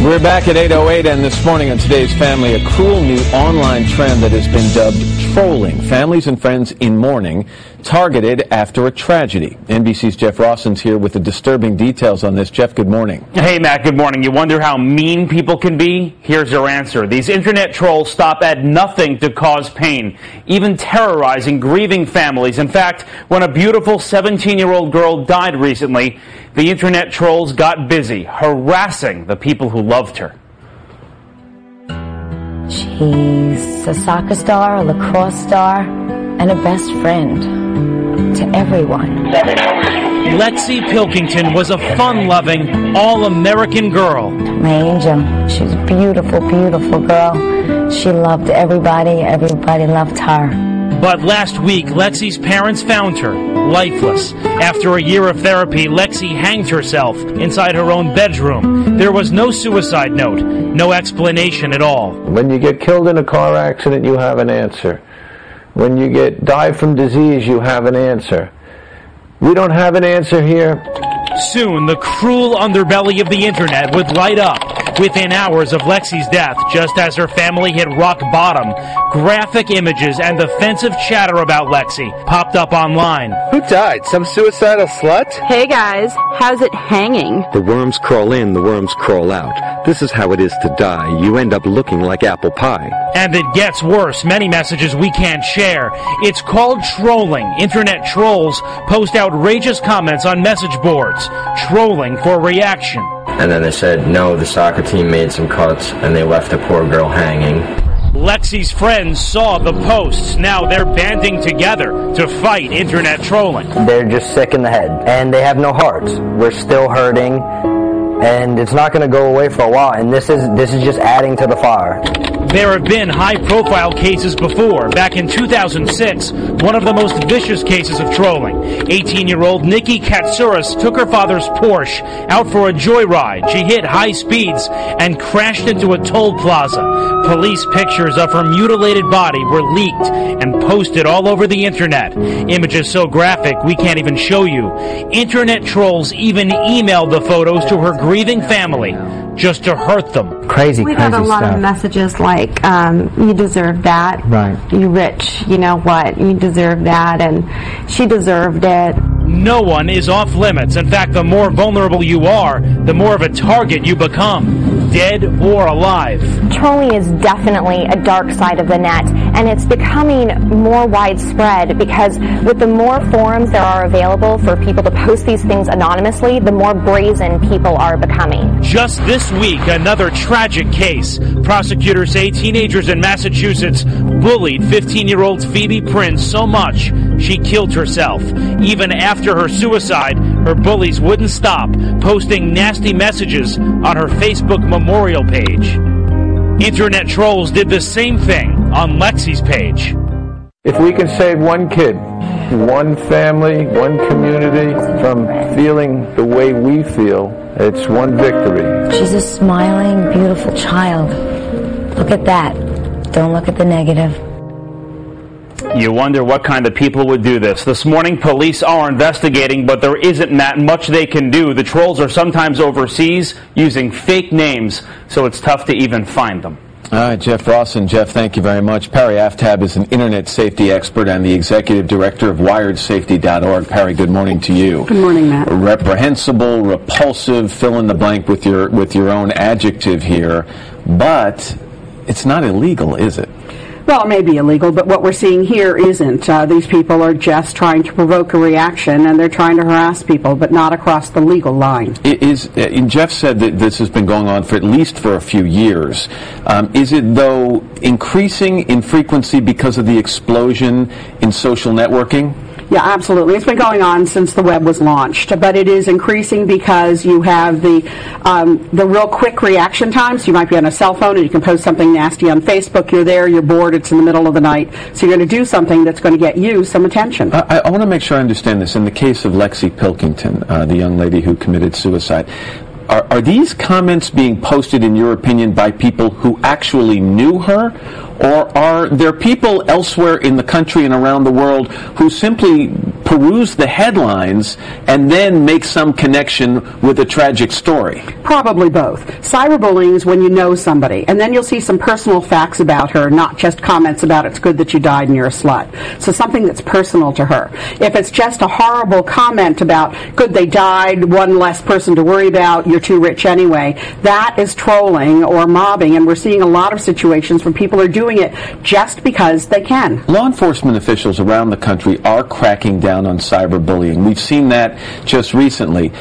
We're back at 8:08, and this morning on Today's Family, a cruel new online trend that has been dubbed trolling. Families and friends in mourning, targeted after a tragedy. NBC's Jeff Rosson's here with the disturbing details on this. Jeff, good morning. Hey, Matt, good morning. You wonder how mean people can be? Here's your answer. These internet trolls stop at nothing to cause pain, even terrorizing grieving families. In fact, when a beautiful 17-year-old girl died recently, the internet trolls got busy harassing the people who loved her. She's a soccer star, a lacrosse star, and a best friend to everyone. Lexi Pilkington was a fun-loving, all-American girl. My angel. She was a beautiful, beautiful girl. She loved everybody. Everybody loved her. But last week, Lexi's parents found her, lifeless. After a year of therapy, Lexi hanged herself inside her own bedroom. There was no suicide note, no explanation at all. When you get killed in a car accident, you have an answer. When you die from disease, you have an answer. We don't have an answer here. Soon, the cruel underbelly of the internet would light up. Within hours of Lexi's death, just as her family hit rock bottom, graphic images and offensive chatter about Lexi popped up online. Who died? Some suicidal slut? Hey guys, how's it hanging? The worms crawl in, the worms crawl out. This is how it is to die. You end up looking like apple pie. And it gets worse. Many messages we can't share. It's called trolling. Internet trolls post outrageous comments on message boards, trolling for reaction. And then they said, no, the soccer team made some cuts, and they left the poor girl hanging. Lexi's friends saw the posts. Now they're banding together to fight internet trolling. They're just sick in the head, and they have no hearts. We're still hurting, and it's not going to go away for a while, and this is just adding to the fire. There have been high-profile cases before. Back in 2006, one of the most vicious cases of trolling. 18-year-old Nikki Katsouras took her father's Porsche out for a joyride. She hit high speeds and crashed into a toll plaza. Police pictures of her mutilated body were leaked and posted all over the internet. Images so graphic we can't even show you. Internet trolls even emailed the photos to her grieving family just to hurt them. Crazy We got a lot stuff. of messages like, you deserve that. Right. You rich, you know what, you deserve that, and she deserved it. No one is off limits. In fact, the more vulnerable you are, the more of a target you become, dead or alive. Trolling is definitely a dark side of the net, and it's becoming more widespread because with the more forums there are available for people to post these things anonymously, the more brazen people are becoming. Just this week, another tragic case. Prosecutors say teenagers in Massachusetts bullied 15-year-old Phoebe Prince so much she killed herself. Even after her suicide, her bullies wouldn't stop posting nasty messages on her Facebook memorial page. Internet trolls did the same thing on Lexi's page. If we can save one kid, one family, one community from feeling the way we feel, it's one victory. She's a smiling, beautiful child. Look at that. Don't look at the negative. You wonder what kind of people would do this. This morning, police are investigating, but there isn't much they can do. The trolls are sometimes overseas using fake names, so it's tough to even find them. All right, Jeff Rosson. Jeff, thank you very much. Perry Aftab is an internet safety expert and the executive director of WiredSafety.org. Perry, good morning to you. Good morning, Matt. Reprehensible, repulsive, fill in the blank with your own adjective here, but it's not illegal, is it? Well, it may be illegal, but what we're seeing here isn't. These people are just trying to provoke a reaction, and they're trying to harass people, but not across the legal line. Jeff said that this has been going on for at least for a few years. Is it, though, increasing in frequency because of the explosion in social networking? Yeah, absolutely. It's been going on since the web was launched, but it is increasing because you have the real quick reaction times. You might be on a cell phone and you can post something nasty on Facebook. You're there, you're bored, it's in the middle of the night, so you're going to do something that's going to get you some attention. I want to make sure I understand this. In the case of Lexi Pilkington, the young lady who committed suicide, are these comments being posted, in your opinion, by people who actually knew her? Or are there people elsewhere in the country and around the world who simply peruse the headlines and then make some connection with a tragic story? Probably both. Cyberbullying is when you know somebody, and then you'll see some personal facts about her, not just comments about it's good that you died and you're a slut. So something that's personal to her. If it's just a horrible comment about good they died, one less person to worry about, you're too rich anyway, that is trolling or mobbing, and we're seeing a lot of situations where people are doing it just because they can. Law enforcement officials around the country are cracking down on cyberbullying. We've seen that just recently.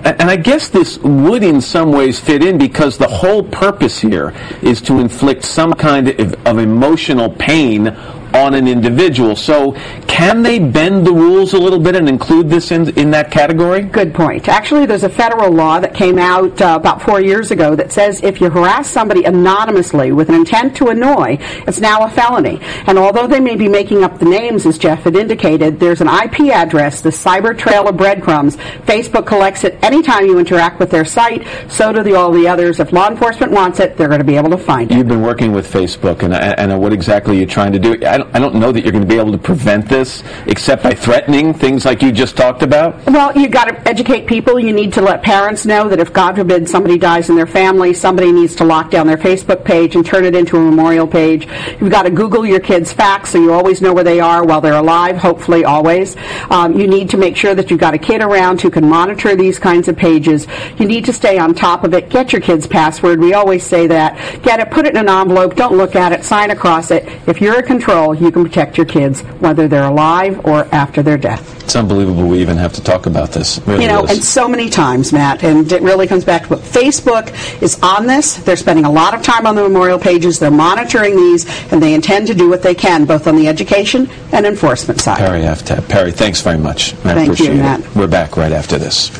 And I guess this would in some ways fit in because the whole purpose here is to inflict some kind of emotional pain on an individual. So can they bend the rules a little bit and include this in that category? Good point. Actually, there's a federal law that came out about 4 years ago that says if you harass somebody anonymously with an intent to annoy, it's now a felony. And although they may be making up the names, as Jeff had indicated, there's an IP address, the cyber trail of breadcrumbs. Facebook collects it anytime you interact with their site. So do all the others. If law enforcement wants it, they're going to be able to find it. You've been working with Facebook, and what exactly are you trying to do? I don't know that you're going to be able to prevent this except by threatening things like you just talked about. Well, you've got to educate people. You need to let parents know that if, God forbid, somebody dies in their family, somebody needs to lock down their Facebook page and turn it into a memorial page. You've got to Google your kids' facts so you always know where they are while they're alive, hopefully always. You need to make sure that you've got a kid around who can monitor these kinds of pages. You need to stay on top of it. Get your kid's password. We always say that. Get it, put it in an envelope, don't look at it, sign across it. If you're in control, you can protect your kids, whether they're alive or after their death. It's unbelievable we even have to talk about this. It really and so many times, Matt, and it really comes back to what Facebook is on this. They're spending a lot of time on the memorial pages. They're monitoring these, and they intend to do what they can, both on the education and enforcement side. Perry, thanks very much. I Thank appreciate you, Matt. it. We're back right after this.